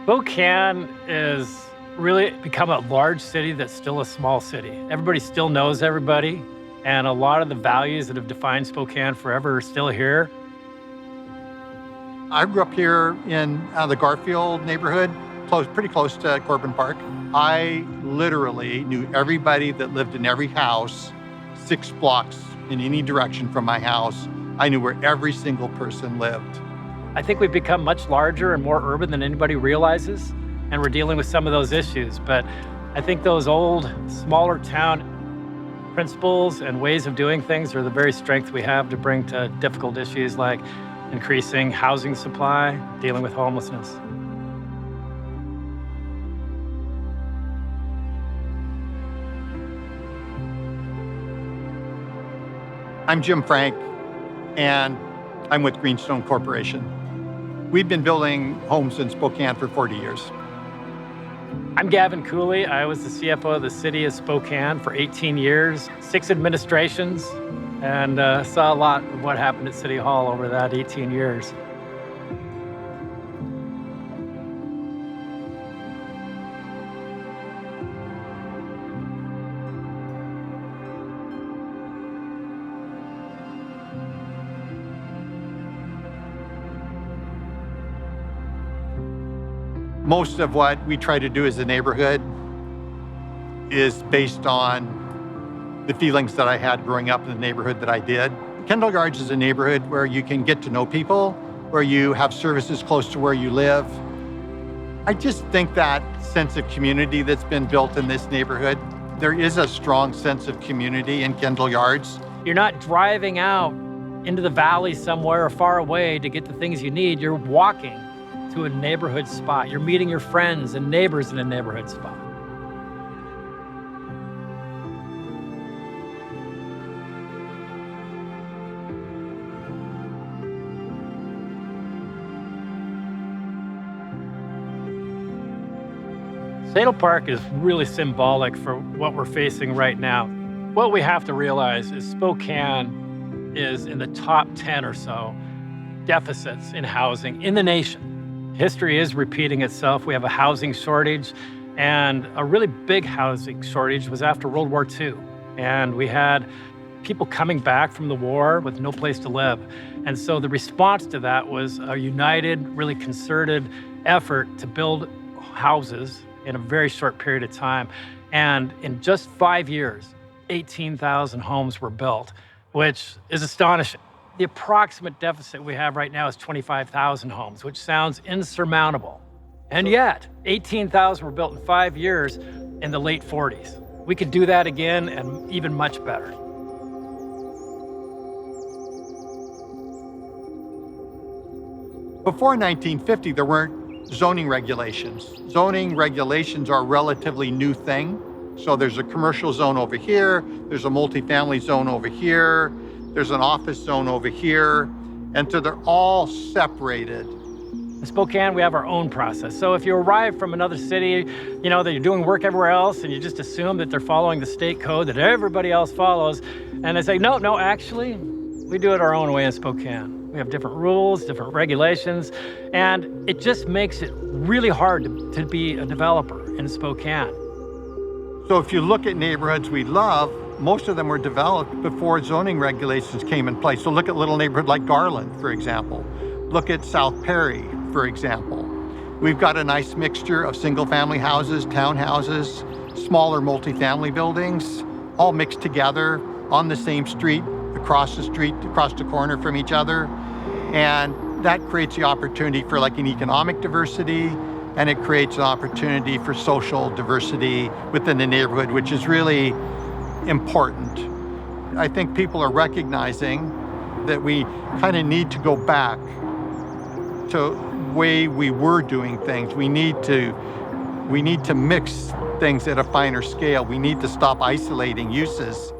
Spokane is really become a large city that's still a small city. Everybody still knows everybody, and a lot of the values that have defined Spokane forever are still here. I grew up here in the Garfield neighborhood, pretty close to Corbin Park. I literally knew everybody that lived in every house, 6 blocks in any direction from my house. I knew where every single person lived. I think we've become much larger and more urban than anybody realizes, and we're dealing with some of those issues. But I think those old, smaller town principles and ways of doing things are the very strength we have to bring to difficult issues like increasing housing supply, dealing with homelessness. I'm Jim Frank, and I'm with Greenstone Corporation. We've been building homes in Spokane for 40 years. I'm Gavin Cooley. I was the CFO of the city of Spokane for 18 years, 6 administrations, and saw a lot of what happened at City Hall over that 18 years. Most of what we try to do as a neighborhood is based on the feelings that I had growing up in the neighborhood that I did. Kendall Yards is a neighborhood where you can get to know people, where you have services close to where you live. I just think that sense of community that's been built in this neighborhood, there is a strong sense of community in Kendall Yards. You're not driving out into the valley somewhere or far away to get the things you need. You're walking to a neighborhood spot. You're meeting your friends and neighbors in a neighborhood spot. Sadle Park is really symbolic for what we're facing right now. What we have to realize is Spokane is in the top 10 or so deficits in housing in the nation. History is repeating itself. We have a housing shortage, and a really big housing shortage was after World War II. And we had people coming back from the war with no place to live. And so the response to that was a united, really concerted effort to build houses in a very short period of time. And in just 5 years, 18,000 homes were built, which is astonishing. The approximate deficit we have right now is 25,000 homes, which sounds insurmountable. And yet, 18,000 were built in 5 years in the late 40s. We could do that again and even much better. Before 1950, there weren't zoning regulations. Zoning regulations are a relatively new thing. So there's a commercial zone over here, there's a multifamily zone over here, there's an office zone over here, and so they're all separated. In Spokane, we have our own process. So if you arrive from another city, you know, that you're doing work everywhere else, and you just assume that they're following the state code that everybody else follows, and they say, no, actually, we do it our own way in Spokane. We have different rules, different regulations, and it just makes it really hard to be a developer in Spokane. So if you look at neighborhoods we love, most of them were developed before zoning regulations came in place. So look at a little neighborhood like Garland, for example. Look at South Perry, for example. We've got a nice mixture of single-family houses, townhouses, smaller multifamily buildings, all mixed together on the same street, across the corner from each other. And that creates the opportunity for like an economic diversity, and it creates an opportunity for social diversity within the neighborhood, which is really important. I think people are recognizing that we kind of need to go back to the way we were doing things. We need to mix things at a finer scale. We need to stop isolating uses.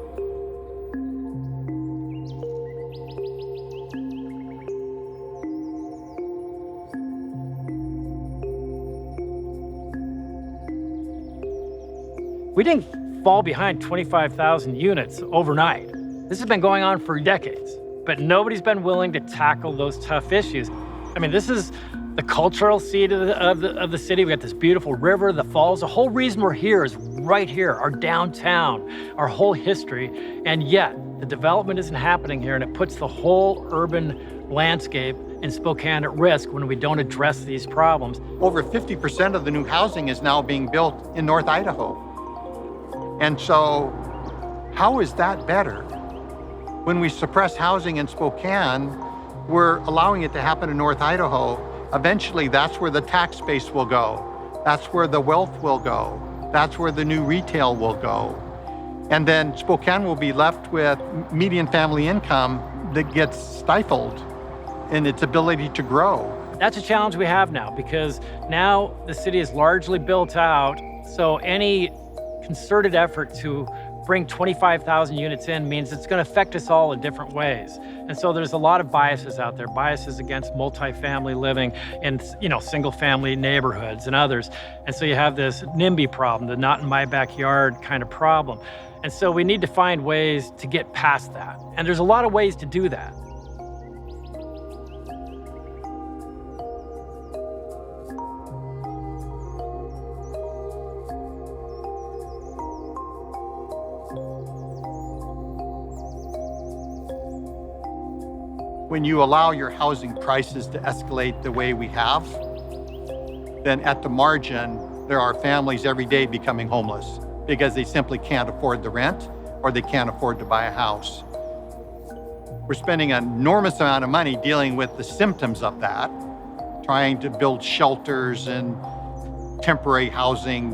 We didn't fall behind 25,000 units overnight. This has been going on for decades, but nobody's been willing to tackle those tough issues. I mean, this is the cultural seat of the city. We got this beautiful river, the falls. The whole reason we're here is right here, our downtown, our whole history. And yet the development isn't happening here, and it puts the whole urban landscape in Spokane at risk when we don't address these problems. Over 50% of the new housing is now being built in North Idaho. And so how is that better? When we suppress housing in Spokane, we're allowing it to happen in North Idaho. Eventually, that's where the tax base will go. That's where the wealth will go. That's where the new retail will go. And then Spokane will be left with median family income that gets stifled in its ability to grow. That's a challenge we have now, because now the city is largely built out. So any concerted effort to bring 25,000 units in means it's going to affect us all in different ways. And so there's a lot of biases out there, biases against multifamily living in, single family neighborhoods and others. And so you have this NIMBY problem, the not in my backyard kind of problem. And so we need to find ways to get past that. And there's a lot of ways to do that. When you allow your housing prices to escalate the way we have, then at the margin, there are families every day becoming homeless because they simply can't afford the rent or they can't afford to buy a house. We're spending an enormous amount of money dealing with the symptoms of that, trying to build shelters and temporary housing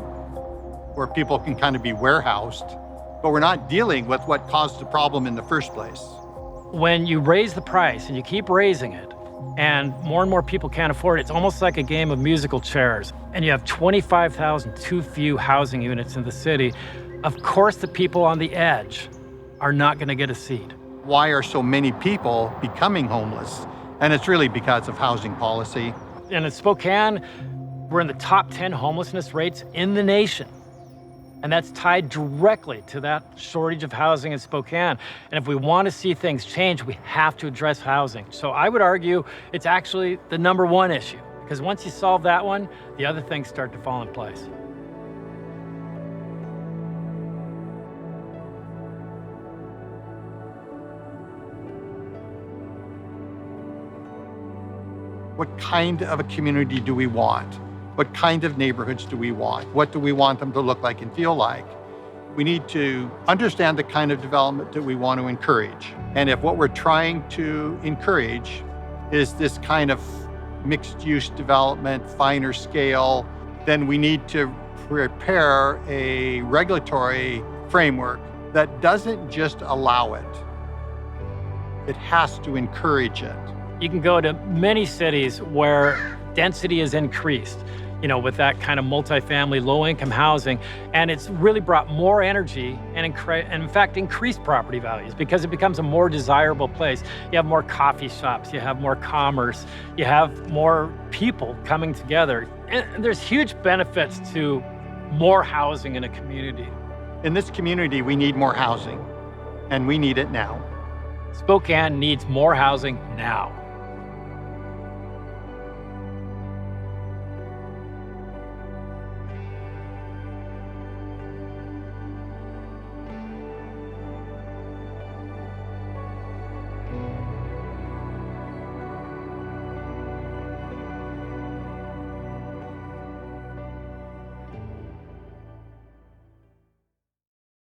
where people can kind of be warehoused, but we're not dealing with what caused the problem in the first place. When you raise the price and you keep raising it, and more people can't afford it, it's almost like a game of musical chairs. And you have 25,000 too few housing units in the city. Of course, the people on the edge are not going to get a seat. Why are so many people becoming homeless? And it's really because of housing policy. And in Spokane, we're in the top 10 homelessness rates in the nation. And that's tied directly to that shortage of housing in Spokane. And if we want to see things change, we have to address housing. So I would argue it's actually the number one issue, because once you solve that one, the other things start to fall in place. What kind of a community do we want? What kind of neighborhoods do we want? What do we want them to look like and feel like? We need to understand the kind of development that we want to encourage. And if what we're trying to encourage is this kind of mixed-use development, finer scale, then we need to prepare a regulatory framework that doesn't just allow it. It has to encourage it. You can go to many cities where density is increased, with that kind of multifamily, low-income housing, and it's really brought more energy and in fact increased property values because it becomes a more desirable place. You have more coffee shops, you have more commerce, you have more people coming together. And there's huge benefits to more housing in a community. In this community, we need more housing, and we need it now. Spokane needs more housing now.